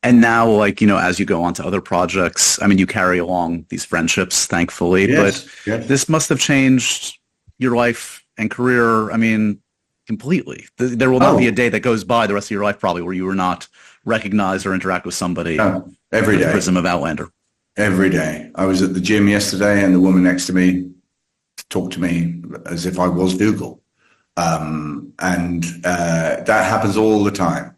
And now, like, you know, as you go on to other projects, I mean, you carry along these friendships, thankfully, Yes, but yes. this must have changed your life and career. I mean, completely. There will not be a Oh, day that goes by the rest of your life probably where you were not recognized or interact with somebody no, every through the day, prism of Outlander. every day. I was at the gym yesterday, and the woman next to me talked to me as if I was Dougal. And that happens all the time.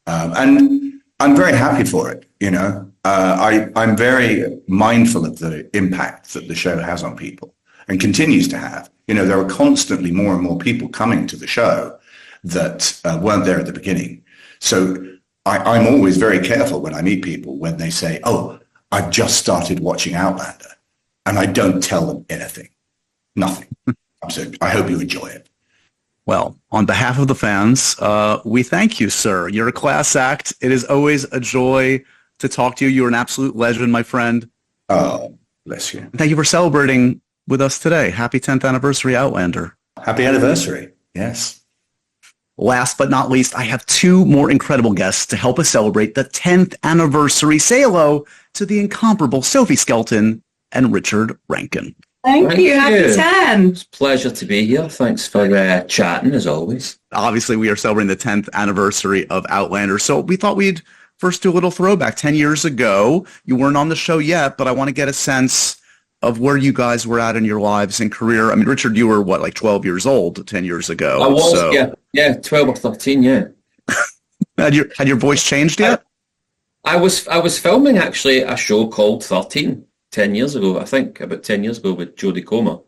And I'm very happy for it, you know. I'm very mindful of the impact that the show has on people and continues to have. You know, there are constantly more and more people coming to the show that weren't there at the beginning. So I'm always very careful when I meet people when they say, oh, I've just started watching Outlander. And I don't tell them anything, nothing. I hope you enjoy it. Well, on behalf of the fans, we thank you, sir. You're a class act. It is always a joy to talk to you. You're an absolute legend, my friend. Oh, bless you. Thank you for celebrating with us today. Happy 10th anniversary, Outlander. Happy anniversary. Yes. Last but not least, I have two more incredible guests to help us celebrate the 10th anniversary. Say hello to the incomparable Sophie Skelton and Richard Rankin. Thank you. Happy 10. It's a pleasure to be here. Thanks for chatting, as always. Obviously, we are celebrating the 10th anniversary of Outlander, so we thought we'd first do a little throwback. 10 years ago, you weren't on the show yet, but I want to get a sense of where you guys were at in your lives and career. I mean, Richard, you were, what, like 12 years old 10 years ago? I was, yeah, 12 or 13, yeah. Had your voice changed yet? I was filming, actually, a show called 13. 10 years ago, I think, about 10 years ago with Jodie Comer.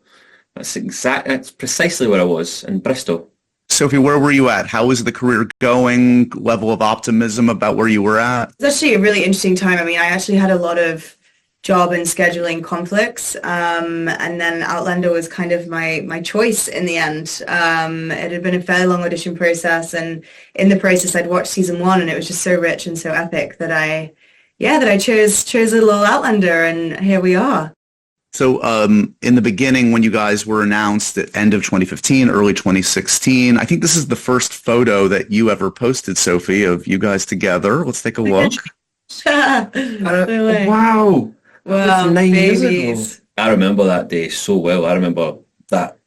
That's precisely where I was, in Bristol. Sophie, where were you at? How was the career going? Level of optimism about where you were at? It's actually a really interesting time. I mean, I actually had a lot of job and scheduling conflicts, and then Outlander was kind of my choice in the end. It had been a fairly long audition process, and in the process I'd watched season 1, and it was just so rich and so epic that I chose a little Outlander, and here we are. So in the beginning, when you guys were announced at end of 2015, early 2016, I think this is the first photo that you ever posted, Sophie, of you guys together. Let's take a look. Wow. Wow, 9 years babies. ago. I remember that day so well. I remember that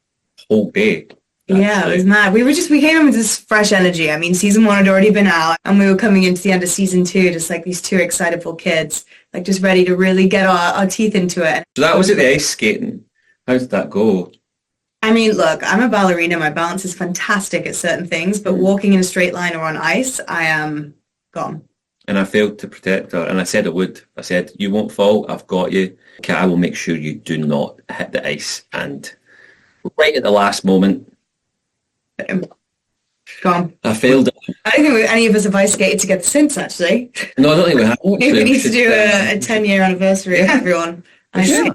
whole day. Yeah, it was mad. We came in with this fresh energy. I mean, season 1 had already been out, and we were coming into the end of season 2, just like these two excitable kids, like just ready to really get our teeth into it. So that was at the ice skating. How did that go? I mean, look, I'm a ballerina. My balance is fantastic at certain things, but walking in a straight line or on ice, I am gone. And I failed to protect her, and I said I would. I said, you won't fall, I've got you. Okay, I will make sure you do not hit the ice. And right at the last moment, Gone. I failed it. I don't think any of us have ice skated together since, actually. No, I don't think we have. Maybe we need to do a 10-year anniversary of everyone. Yeah.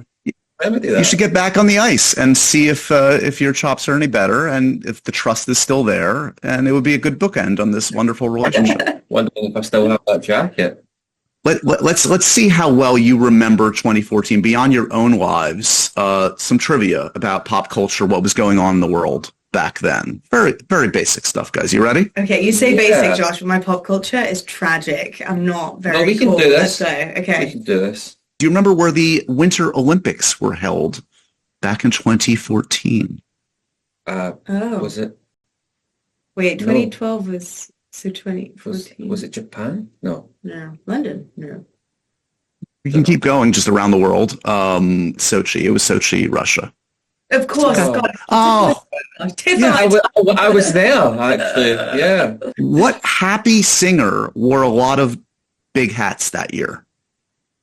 You should get back on the ice and see if your chops are any better and if the trust is still there, and it would be a good bookend on this wonderful relationship. Wondering if I still have that jacket. Let's see how well you remember 2014 beyond your own lives. Some trivia about pop culture, what was going on in the world back then. Very, very basic stuff, guys. You ready? Okay, you say basic, Josh, but my pop culture is tragic. I'm not very we can cool. do this. Okay. We can do this. Do you remember where the Winter Olympics were held back in 2014? Was it? Wait, 2012 was... So 2014. Was it Japan? No. London? No. You can keep going just around the world. Sochi. It was Sochi, Russia. Of course. God. Oh. Yeah, I was there, actually. Yeah. What happy singer wore a lot of big hats that year?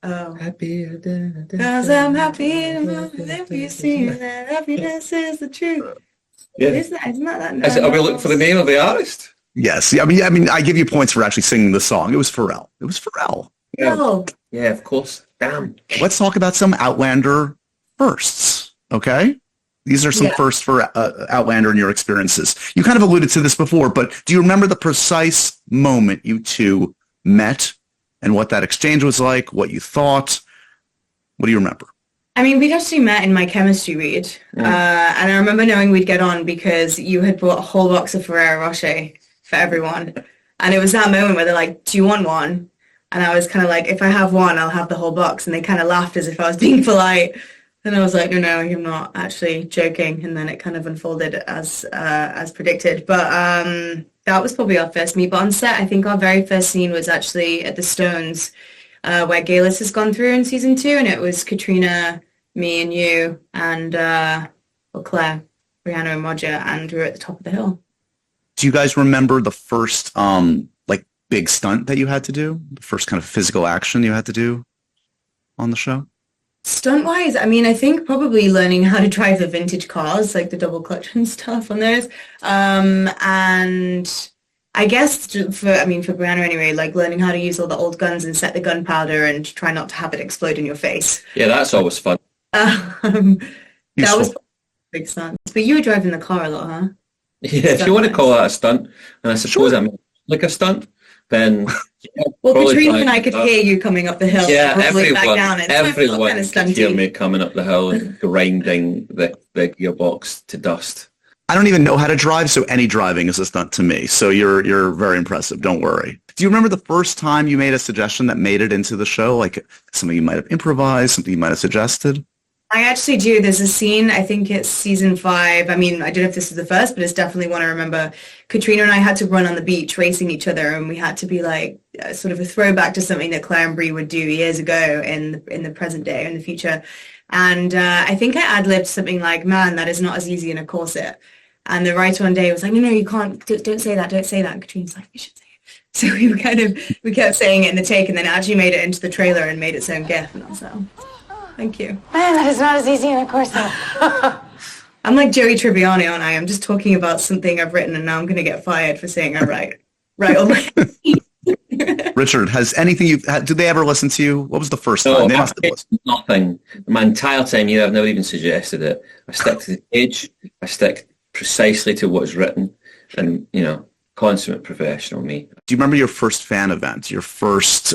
Oh. Happy. Because I'm happy if you see that happiness is the truth. Yeah. Isn't that? Are we looking for the name of the artist? Yes. I mean, I give you points for actually singing the song. It was Pharrell. Yeah. Oh. Yeah, of course. Damn. Let's talk about some Outlander firsts, okay? These are some firsts for Outlander in your experiences. You kind of alluded to this before, but do you remember the precise moment you two met and what that exchange was like, what you thought? What do you remember? I mean, we'd actually met in my chemistry read, and I remember knowing we'd get on because you had bought a whole box of Ferrero Rocher for everyone. And it was that moment where they're like, do you want one? And I was kind of like, if I have one, I'll have the whole box. And they kind of laughed as if I was being polite. And I was like, no, I'm not actually joking. And then it kind of unfolded as predicted. But that was probably our first meet. But on set, I think our very first scene was actually at the Stones, where Galis has gone through in season 2. And it was Katrina, me and you, and Claire, Brianna and Roger. And we were at the top of the hill. Do you guys remember the first like big stunt that you had to do? The first kind of physical action you had to do on the show? Stunt-wise, I mean, I think probably learning how to drive the vintage cars, like the double clutch and stuff on those. And I guess for Brianna anyway, like learning how to use all the old guns and set the gunpowder and try not to have it explode in your face. Yeah, that's always fun. That was big stunt. But you were driving the car a lot, huh? Yeah, if you want to call that a stunt, and I suppose I'm like a stunt, then well, probably Katrina and I could hear you coming up the hill. Yeah, probably back down. everyone kind of could hear stunty. me coming up the hill and grinding the gearbox to dust. I don't even know how to drive, so any driving is a stunt to me. So you're very impressive. Don't worry. Do you remember the first time you made a suggestion that made it into the show? Like something you might have improvised, something you might have suggested? I actually do. There's a scene, I think it's season 5. I mean, I don't know if this is the first, but it's definitely one I remember. Katrina and I had to run on the beach racing each other, and we had to be like sort of a throwback to something that Claire and Brie would do years ago in the present day, in the future. And I think I ad-libbed something like, man, that is not as easy in a corset. And the writer one day was like, no, you can't, don't say that, don't say that. And Katrina's like, you should say it. So we kept saying it in the take, and then it actually made it into the trailer and made its own gif. And I was like, thank you. Man, that is not as easy in a corset. I'm like Joey Tribbiani, aren't I? I'm just talking about something I've written, and now I'm going to get fired for saying I write all my... Richard, has anything did they ever listen to you? What was the first No, time? They must have listened. nothing. My entire time here, I've never even suggested it. I stick to the page. I stick precisely to what's written, and consummate professional me. Do you remember your first fan event, your first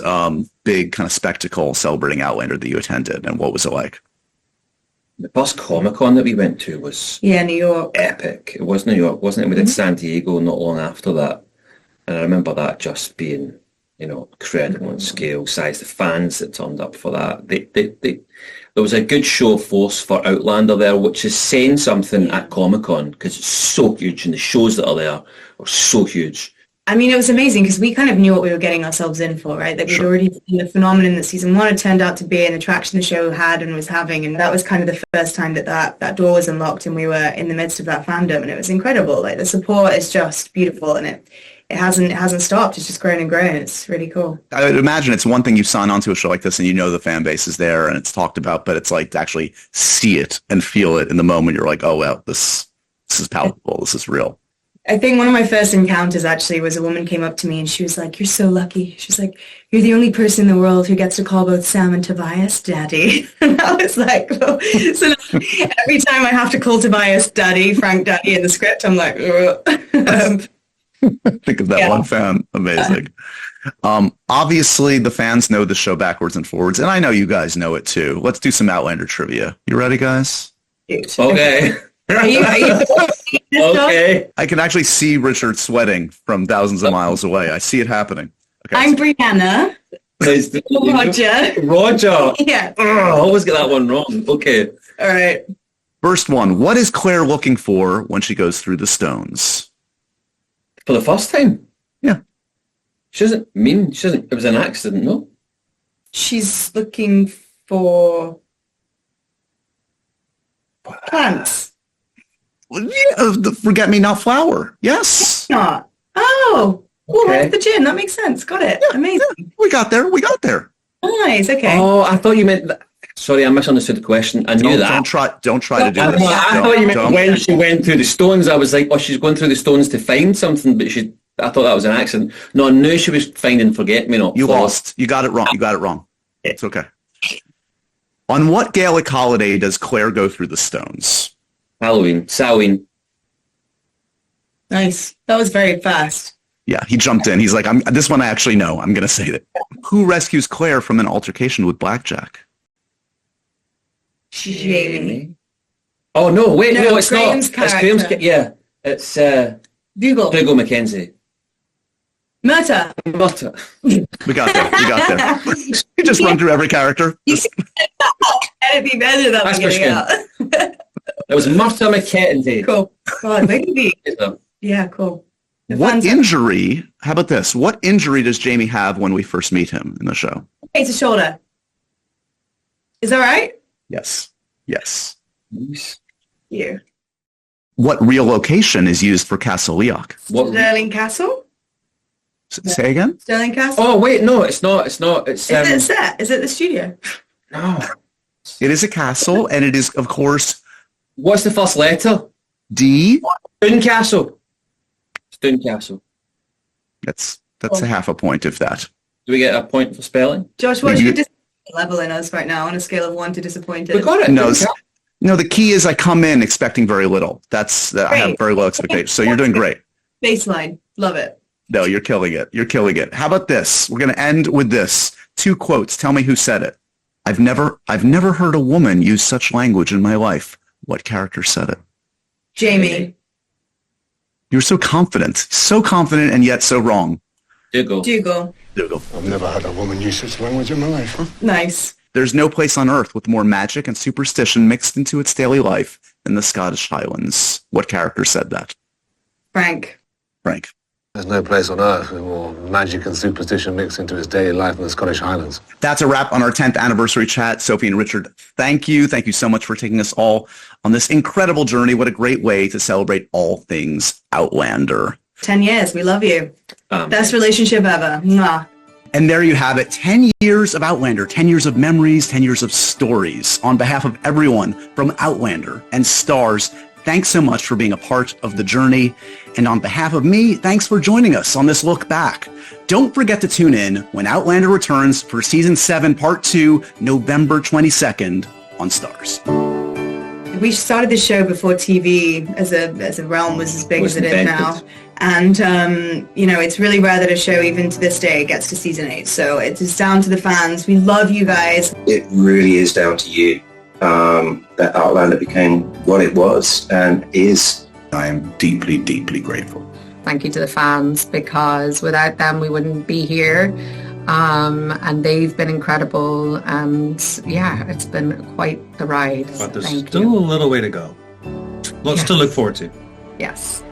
big kind of spectacle celebrating Outlander that you attended, and what was it like? The first Comic-Con that we went to was Yeah, New York. epic. It was New York, wasn't it? We did San Diego not long after that. And I remember that just being, incredible in scale, size. The fans that turned up for that. There was a good show of force for Outlander there, which is saying something at Comic-Con because it's so huge, and the shows that are there are so huge. I mean, it was amazing because we kind of knew what we were getting ourselves in for, right? That we'd already seen the phenomenon that season 1 had turned out to be, an attraction the show had and was having. And that was kind of the first time that door was unlocked, and we were in the midst of that fandom, and it was incredible. Like, the support is just beautiful, and it hasn't stopped. It's just grown and grown. It's really cool. I would imagine it's one thing you sign onto a show like this and the fan base is there and it's talked about, but it's like to actually see it and feel it in the moment. You're like, oh, well, this is palpable. This is real. I think one of my first encounters actually was a woman came up to me and she was like, you're so lucky. She's like, you're the only person in the world who gets to call both Sam and Tobias daddy. And I was like, oh. So now, every time I have to call Tobias daddy, Frank daddy in the script, I'm like, Think of that one fan. Amazing. Obviously, the fans know the show backwards and forwards, and I know you guys know it too. Let's do some Outlander trivia. You ready, guys? Okay. Are you Okay. I can actually see Richard sweating from thousands of miles away. I see it happening. Okay. I'm Brianna. Roger. Roger. Yeah. I always get that one wrong. Okay. All right. First one. What is Claire looking for when she goes through the stones? For the first time? Yeah. It was an accident, no? She's looking for plants. Yeah, the forget-me-not flower. Yes. Not. Oh. Well, Okay. that's the gin. That makes sense. Got it. Amazing. We got there. Nice. Okay. Oh, I thought you meant that. Sorry, I misunderstood the question. I knew that. Don't try to do I this. thought you meant Don't. when she went through the stones. I was like, oh, she's going through the stones to find something, but I thought that was an accident. No, I knew she was finding forget-me-not. You flowers. lost. You got it wrong. It's okay. On what Gaelic holiday does Claire go through the stones? Halloween. Samhain. Nice. That was very fast. Yeah, he jumped in. He's like, this one I actually know. I'm going to say that. Who rescues Claire from an altercation with Blackjack? Jamie. Oh, no, wait, No, no, it's Graham's not. It's character. Graham's, yeah. It's Dougal. Dougal Mackenzie. Murta. Mutter. We got there. We got there. You just run through every character. Edit me better than That's getting out. It was Mutter McKettenday. Cool. God, maybe. Yeah, cool. The What fans are- injury? How about this? What injury does Jamie have when we first meet him in the show? It's a shoulder. Is that right? Yes. Yes. You. What real location is used for Castle Leoch? What? Stirling Castle? Say again? Stirling Castle? Oh wait, no, it's not. It's not. It's Is it a set? Is it the studio? no. It is a castle, and it is, of course, What's the first letter? D. Dooncastle. It's Dooncastle. That's a half a point, if that. Do we get a point for spelling? Josh, what's You- your disappointment level in us right now on a scale of 1 to disappointed? We got it. No, Dooncastle. No, the key is I come in expecting very little. I have Great. very low expectations. So you're doing great. Baseline. Love it. No, you're killing it. You're killing it. How about this? We're going to end with this. 2 quotes. Tell me who said it. I've never heard a woman use such language in my life. What character said it? Jamie. You're so confident, and yet so wrong. Dougal. Dougal. Dougal. I've never had a woman use such language in my life. Nice. There's no place on earth with more magic and superstition mixed into its daily life than the Scottish Highlands. What character said that? Frank. Frank. There's no place on earth with more magic and superstition mixed into its daily life than the Scottish Highlands. That's a wrap on our 10th anniversary chat. Sophie and Richard, thank you. Thank you so much for taking us all on this incredible journey. What a great way to celebrate all things Outlander. 10 years. We love you. Best relationship ever. Mwah. And there you have it. 10 years of Outlander, 10 years of memories, 10 years of stories. On behalf of everyone from Outlander and Stars, thanks so much for being a part of the journey. And on behalf of me, thanks for joining us on this look back. Don't forget to tune in when Outlander returns for Season 7, Part 2, November 22nd on Stars. We started the show before TV as a realm was as big Was as it is now. invented. And, it's really rare that a show, even to this day, gets to Season 8. So it's down to the fans. We love you guys. It really is down to you that Outlander became what it was and is. I am deeply, deeply grateful. Thank you to the fans, because without them we wouldn't be here. And they've been incredible, and yeah, it's been quite the ride. But there's Thank still you. a little way to go. Lots to look forward to. Yes.